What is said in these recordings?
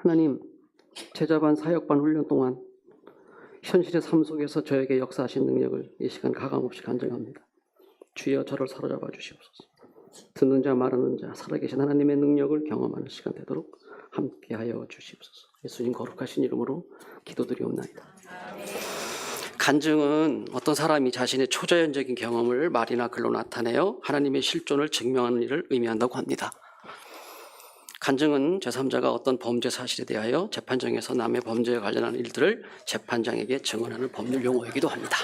하나님, 제자반 사역반 훈련 동안 현실의 삶 속에서 저에게 역사하신 능력을 이 시간 가감없이 간증합니다. 주여 저를 사로잡아 주시옵소서. 듣는 자 말하는 자 살아계신 하나님의 능력을 경험하는 시간 되도록 함께하여 주시옵소서. 예수님 거룩하신 이름으로 기도드리옵나이다. 간증은 어떤 사람이 자신의 초자연적인 경험을 말이나 글로 나타내어 하나님의 실존을 증명하는 일을 의미한다고 합니다. 간증은 제3자가 어떤 범죄 사실에 대하여 재판정에서 남의 범죄에 관련한 일들을 재판장에게 증언하는 법률 용어이기도 합니다.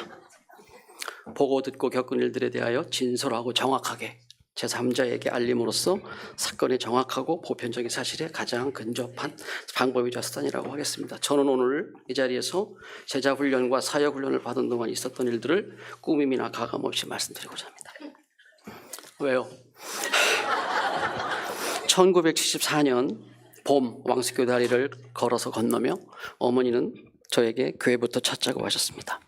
보고 듣고 겪은 일들에 대하여 진솔하고 정확하게 제3자에게 알림으로써 사건의 정확하고 보편적인 사실에 가장 근접한 방법이자 수단이라고 하겠습니다. 저는 오늘 이 자리에서 제자훈련과 사역훈련을 받은 동안 있었던 일들을 꾸밈이나 가감없이 말씀드리고자 합니다. 왜요? 1974년 봄 왕숙교 다리를 걸어서 건너며 어머니는 저에게 교회부터 찾자고 하셨습니다.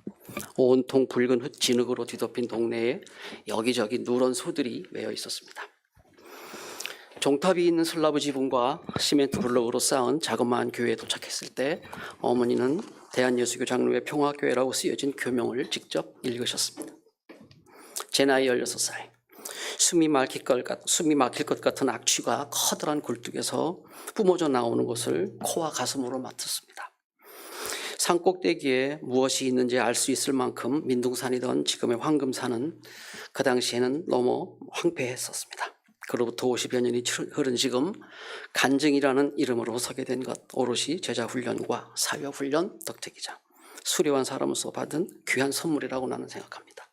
온통 붉은 진흙으로 뒤덮인 동네에 여기저기 누런 소들이 매여 있었습니다. 종탑이 있는 슬라브 지붕과 시멘트 블록으로 쌓은 자그마한 교회에 도착했을 때 어머니는 대한예수교 장로회 평화교회라고 쓰여진 교명을 직접 읽으셨습니다. 제 나이 16살. 숨이 막힐 것 같은 악취가 커다란 굴뚝에서 뿜어져 나오는 것을 코와 가슴으로 맡았습니다. 산 꼭대기에 무엇이 있는지 알 수 있을 만큼 민둥산이던 지금의 황금산은 그 당시에는 너무 황폐했었습니다. 그로부터 50여 년이 흐른 지금 간증이라는 이름으로 서게 된 것, 오롯이 제자훈련과 사역훈련 덕택이자 수료한 사람으로서 받은 귀한 선물이라고 나는 생각합니다.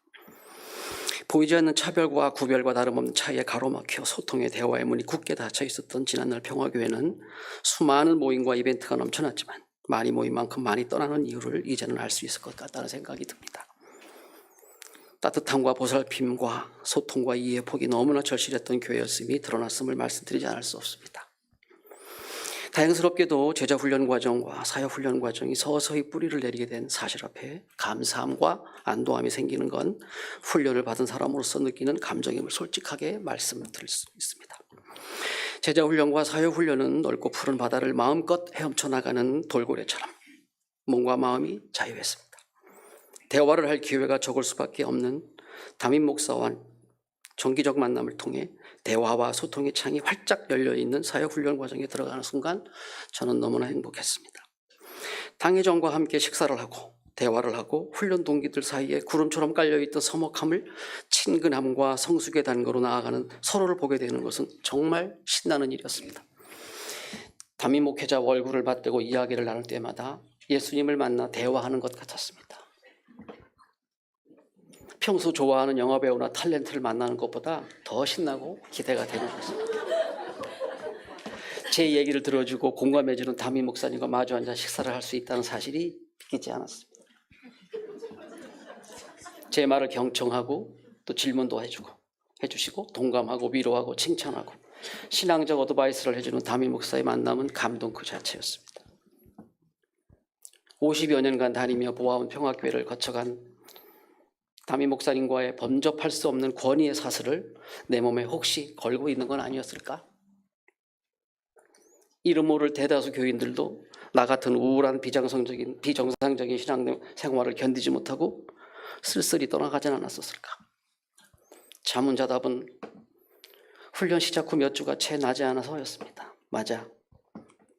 보이지 않는 차별과 구별과 다름없는 차이에 가로막혀 소통의 대화의 문이 굳게 닫혀 있었던 지난날 평화교회는 수많은 모임과 이벤트가 넘쳐났지만 많이 모인 만큼 많이 떠나는 이유를 이제는 알 수 있을 것 같다는 생각이 듭니다. 따뜻함과 보살핌과 소통과 이해의 폭이 너무나 절실했던 교회였음이 드러났음을 말씀드리지 않을 수 없습니다. 다행스럽게도 제자훈련 과정과 사역훈련 과정이 서서히 뿌리를 내리게 된 사실 앞에 감사함과 안도함이 생기는 건 훈련을 받은 사람으로서 느끼는 감정임을 솔직하게 말씀드릴 수 있습니다. 제자훈련과 사역훈련은 넓고 푸른 바다를 마음껏 헤엄쳐 나가는 돌고래처럼 몸과 마음이 자유했습니다. 대화를 할 기회가 적을 수밖에 없는 담임 목사와 정기적 만남을 통해 대화와 소통의 창이 활짝 열려있는 사역훈련 과정에 들어가는 순간 저는 너무나 행복했습니다. 당회장과 함께 식사를 하고 대화를 하고 훈련 동기들 사이에 구름처럼 깔려있던 서먹함을 친근함과 성숙의 단계로 나아가는 서로를 보게 되는 것은 정말 신나는 일이었습니다. 담임 목회자 얼굴을 맞대고 이야기를 나눌 때마다 예수님을 만나 대화하는 것 같았습니다. 평소 좋아하는 영화배우나 탤런트를 만나는 것보다 더 신나고 기대가 되는 것입니다. 제 얘기를 들어주고 공감해주는 담임 목사님과 마주 앉아 식사를 할 수 있다는 사실이 믿기지 않았습니다. 제 말을 경청하고 또 질문도 해주시고 동감하고 위로하고 칭찬하고 신앙적 어드바이스를 해주는 담임 목사의 만남은 감동 그 자체였습니다. 50여 년간 다니며 보아온 평화교회를 거쳐간 담임 목사님과의 범접할 수 없는 권위의 사슬을 내 몸에 혹시 걸고 있는 건 아니었을까? 이름 모를 대다수 교인들도 나 같은 우울한 비정상적인 신앙 생활을 견디지 못하고 쓸쓸히 떠나가진 않았었을까? 자문자답은 훈련 시작 후 몇 주가 채 나지 않아서였습니다. 맞아,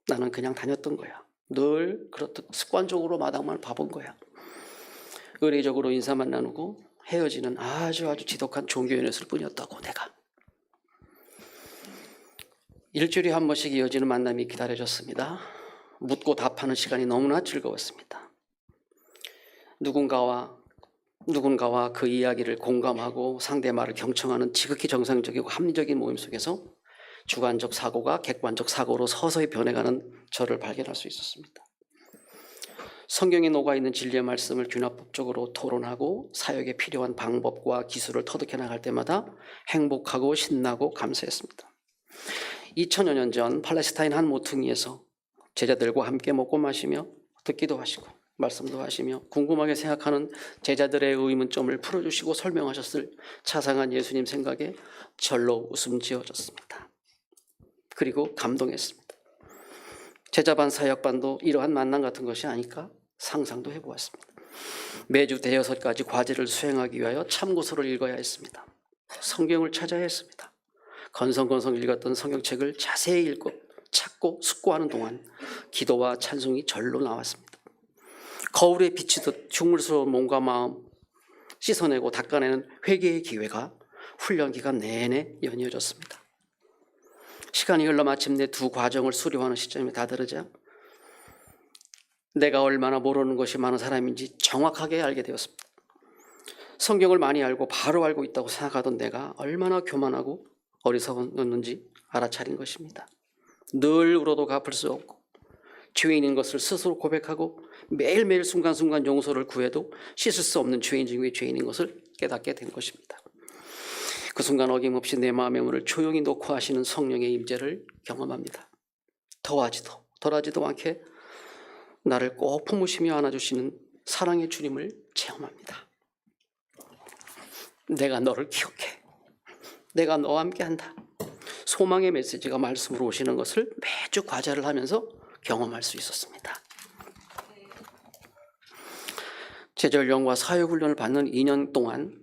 나는 그냥 다녔던 거야. 늘 그렇듯 습관적으로 마당만 봐본 거야. 의례적으로 인사만 나누고 헤어지는 아주 지독한 종교연애였을 뿐이었다고. 내가 일주일에 한 번씩 이어지는 만남이 기다려졌습니다. 묻고 답하는 시간이 너무나 즐거웠습니다. 누군가와 그 이야기를 공감하고 상대 말을 경청하는 지극히 정상적이고 합리적인 모임 속에서 주관적 사고가 객관적 사고로 서서히 변해가는 저를 발견할 수 있었습니다. 성경에 녹아있는 진리의 말씀을 균합법적으로 토론하고 사역에 필요한 방법과 기술을 터득해 나갈 때마다 행복하고 신나고 감사했습니다. 2000여 년 전 팔레스타인 한 모퉁이에서 제자들과 함께 먹고 마시며 듣기도 하시고 말씀도 하시며 궁금하게 생각하는 제자들의 의문점을 풀어주시고 설명하셨을 자상한 예수님 생각에 절로 웃음 지어졌습니다. 그리고 감동했습니다. 제자반 사역반도 이러한 만남 같은 것이 아닐까 상상도 해보았습니다. 매주 5가지 과제를 수행하기 위하여 참고서를 읽어야 했습니다. 성경을 찾아야 했습니다. 건성건성 읽었던 성경책을 자세히 읽고 찾고 숙고하는 동안 기도와 찬송이 절로 나왔습니다. 거울에 비치듯 흉물스러운 몸과 마음 씻어내고 닦아내는 회개의 기회가 훈련 기간 내내 연이어졌습니다. 시간이 흘러 마침내 2 과정을 수료하는 시점에 다다르자 내가 얼마나 모르는 것이 많은 사람인지 정확하게 알게 되었습니다. 성경을 많이 알고 바로 알고 있다고 생각하던 내가 얼마나 교만하고 어리석었는지 알아차린 것입니다. 늘 울어도 갚을 수 없고 죄인인 것을 스스로 고백하고 매일매일 순간순간 용서를 구해도 씻을 수 없는 죄인 중의 죄인인 것을 깨닫게 된 것입니다. 그 순간 어김없이 내 마음의 문을 조용히 놓고 하시는 성령의 임재를 경험합니다. 더하지도 덜하지도 않게 나를 꼭 품으시며 안아주시는 사랑의 주님을 체험합니다. 내가 너를 기억해. 내가 너와 함께한다. 소망의 메시지가 말씀으로 오시는 것을 매주 과제를 하면서 경험할 수 있었습니다. 제자훈련과 사역훈련을 받는 2년 동안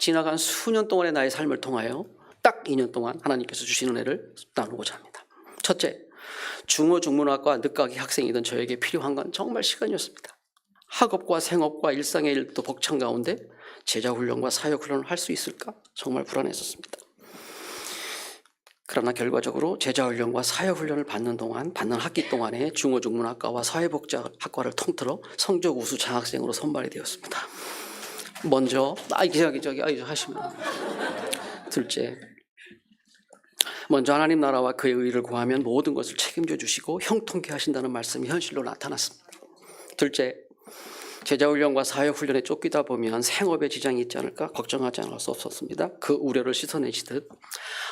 지나간 수년 동안의 나의 삶을 통하여 딱 2년 동안 하나님께서 주신 은혜를 나누고자 합니다. 첫째, 중어중문학과 늦가기 학생이던 저에게 필요한 건 정말 시간이었습니다. 학업과 생업과 일상의 일도 벅찬 가운데 제자훈련과 사역훈련을 할 수 있을까? 정말 불안했었습니다. 그러나 결과적으로 제자훈련과 사역훈련을 받는 학기 동안에 중어중문학과와 사회복지학과를 통틀어 성적 우수 장학생으로 선발이 되었습니다. 먼저 하시면 둘째, 먼저 하나님 나라와 그의 의를 구하면 모든 것을 책임져 주시고 형통케 하신다는 말씀이 현실로 나타났습니다. 둘째, 제자훈련과 사역훈련에 쫓기다 보면 생업에 지장이 있지 않을까 걱정하지 않을 수 없었습니다. 그 우려를 씻어내시듯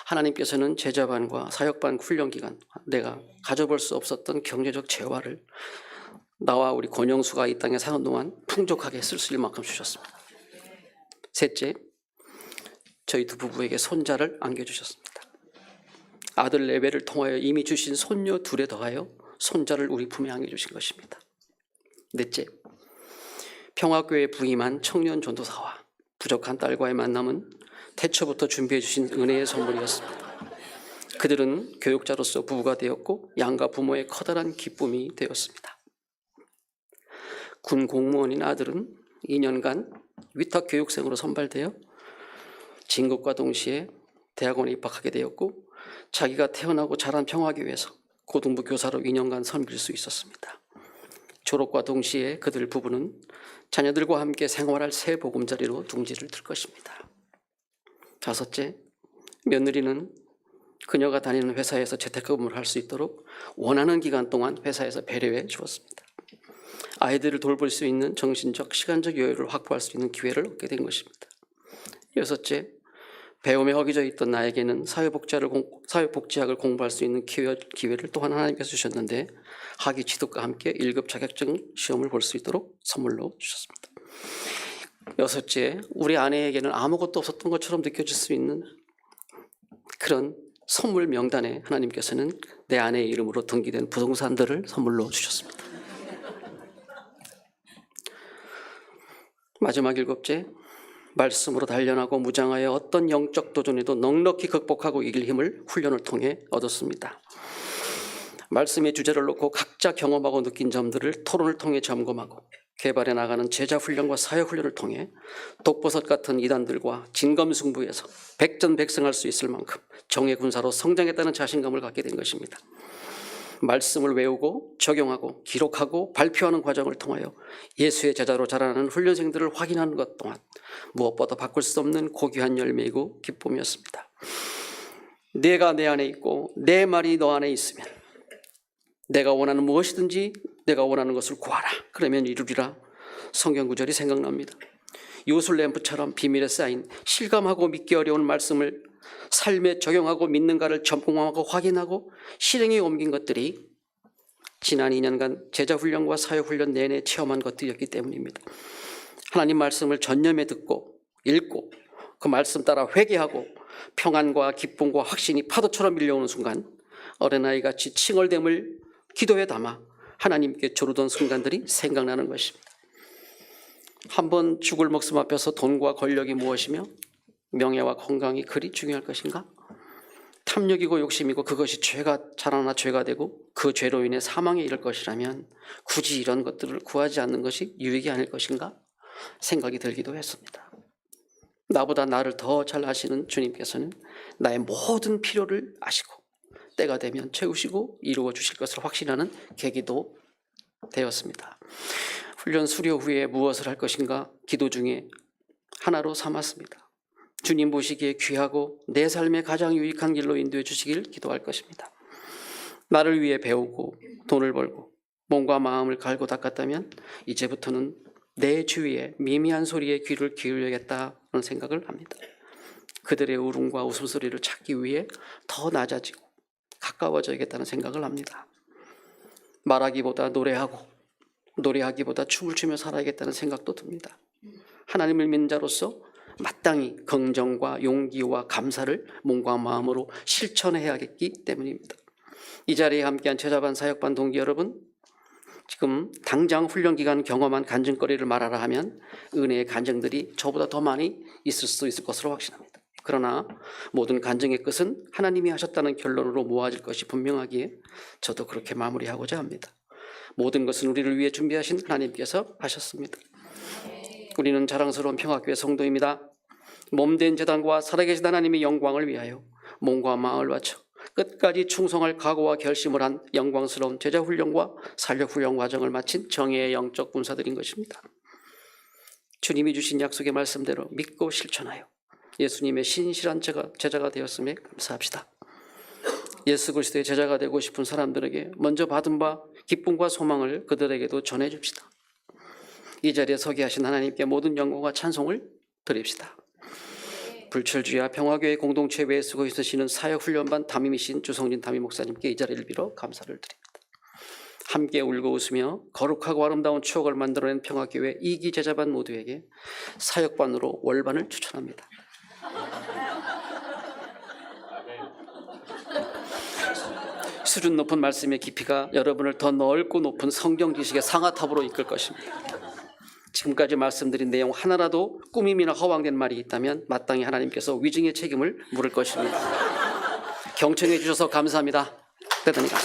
하나님께서는 제자반과 사역반 훈련 기간 내가 가져볼 수 없었던 경제적 재화를 나와 우리 권영수가 이 땅에 사는 동안 풍족하게 쓸 수 있을 만큼 주셨습니다. 셋째, 저희 2 부부에게 손자를 안겨주셨습니다. 아들 4배를 통하여 이미 주신 손녀 2에 더하여 손자를 우리 품에 안겨주신 것입니다. 넷째, 평화교회에 부임한 청년 전도사와 부족한 딸과의 만남은 태초부터 준비해 주신 은혜의 선물이었습니다. 그들은 교육자로서 부부가 되었고 양가 부모의 커다란 기쁨이 되었습니다. 군 공무원인 아들은 2년간 위탁교육생으로 선발되어 진급과 동시에 대학원에 입학하게 되었고 자기가 태어나고 자란 평화교회에서 고등부 교사로 2년간 섬길 수 있었습니다. 졸업과 동시에 그들 부부는 자녀들과 함께 생활할 새 보금자리로 둥지를 틀 것입니다. 다섯째, 며느리는 그녀가 다니는 회사에서 재택근무를 할 수 있도록 원하는 기간 동안 회사에서 배려해 주었습니다. 아이들을 돌볼 수 있는 정신적, 시간적 여유를 확보할 수 있는 기회를 얻게 된 것입니다. 여섯째, 배움에 허기져 있던 나에게는 사회복지학을 공부할 수 있는 기회를 또한 하나님께서 주셨는데 학위 취득과 함께 1급 자격증 시험을 볼 수 있도록 선물로 주셨습니다. 여섯째, 우리 아내에게는 아무것도 없었던 것처럼 느껴질 수 있는 그런 선물 명단에 하나님께서는 내 아내의 이름으로 등기된 부동산들을 선물로 주셨습니다. 마지막 7째, 말씀으로 단련하고 무장하여 어떤 영적 도전에도 넉넉히 극복하고 이길 힘을 훈련을 통해 얻었습니다. 말씀의 주제를 놓고 각자 경험하고 느낀 점들을 토론을 통해 점검하고 개발해 나가는 제자훈련과 사역훈련을 통해 독버섯 같은 이단들과 진검승부에서 백전백승할 수 있을 만큼 정예 군사로 성장했다는 자신감을 갖게 된 것입니다. 말씀을 외우고 적용하고 기록하고 발표하는 과정을 통하여 예수의 제자로 자라나는 훈련생들을 확인하는 것 또한 무엇보다 바꿀 수 없는 고귀한 열매이고 기쁨이었습니다. 내가 내 안에 있고 내 말이 너 안에 있으면 내가 원하는 무엇이든지 내가 원하는 것을 구하라. 그러면 이루리라. 성경 구절이 생각납니다. 요술램프처럼 비밀에 쌓인 실감하고 믿기 어려운 말씀을 삶에 적용하고 믿는가를 점검하고 확인하고 실행에 옮긴 것들이 지난 2년간 제자훈련과 사역훈련 내내 체험한 것들이었기 때문입니다. 하나님 말씀을 전념해 듣고 읽고 그 말씀 따라 회개하고 평안과 기쁨과 확신이 파도처럼 밀려오는 순간 어린아이같이 칭얼댐을 기도에 담아 하나님께 조르던 순간들이 생각나는 것입니다. 한번 죽을 목숨 앞에서 돈과 권력이 무엇이며 명예와 건강이 그리 중요할 것인가? 탐욕이고 욕심이고 그것이 죄가 자라나 죄가 되고 그 죄로 인해 사망에 이를 것이라면 굳이 이런 것들을 구하지 않는 것이 유익이 아닐 것인가? 생각이 들기도 했습니다. 나보다 나를 더 잘 아시는 주님께서는 나의 모든 필요를 아시고 때가 되면 채우시고 이루어 주실 것을 확신하는 계기도 되었습니다. 훈련 수료 후에 무엇을 할 것인가 기도 중에 하나로 삼았습니다. 주님 보시기에 귀하고 내 삶에 가장 유익한 길로 인도해 주시길 기도할 것입니다. 나를 위해 배우고 돈을 벌고 몸과 마음을 갈고 닦았다면 이제부터는 내 주위의 미미한 소리에 귀를 기울여야겠다는 생각을 합니다. 그들의 울음과 웃음소리를 찾기 위해 더 낮아지고 가까워져야겠다는 생각을 합니다. 말하기보다 노래하기보다 춤을 추며 살아야겠다는 생각도 듭니다. 하나님을 믿는 자로서 마땅히 긍정과 용기와 감사를 몸과 마음으로 실천해야겠기 때문입니다. 이 자리에 함께한 제자반 사역반 동기 여러분, 지금 당장 훈련기간 경험한 간증거리를 말하라 하면 은혜의 간증들이 저보다 더 많이 있을 수 있을 것으로 확신합니다. 그러나 모든 간증의 끝은 하나님이 하셨다는 결론으로 모아질 것이 분명하기에 저도 그렇게 마무리하고자 합니다. 모든 것은 우리를 위해 준비하신 하나님께서 하셨습니다. 우리는 자랑스러운 평화교회 성도입니다. 몸된 제단과 살아계신 하나님의 영광을 위하여 몸과 마음을 바쳐 끝까지 충성할 각오와 결심을 한 영광스러운 제자훈련과 살력훈련 과정을 마친 정예의 영적 군사들인 것입니다. 주님이 주신 약속의 말씀대로 믿고 실천하여 예수님의 신실한 제자가 되었음에 감사합시다. 예수 그리스도의 제자가 되고 싶은 사람들에게 먼저 받은 바 기쁨과 소망을 그들에게도 전해줍시다. 이 자리에 서게 하신 하나님께 모든 영광과 찬송을 드립시다. 불철주야 평화교회 공동체 외에 쓰고 있으시는 사역훈련반 담임이신 주성진 담임 목사님께 이 자리를 빌어 감사를 드립니다. 함께 울고 웃으며 거룩하고 아름다운 추억을 만들어낸 평화교회 2기 제자반 모두에게 사역반으로 월반을 추천합니다. 수준 높은 말씀의 깊이가 여러분을 더 넓고 높은 성경 지식의 상아탑으로 이끌 것입니다. 지금까지 말씀드린 내용 하나라도 꾸밈이나 허황된 말이 있다면 마땅히 하나님께서 위증의 책임을 물을 것입니다. 경청해 주셔서 감사합니다. 대단히 감사합니다.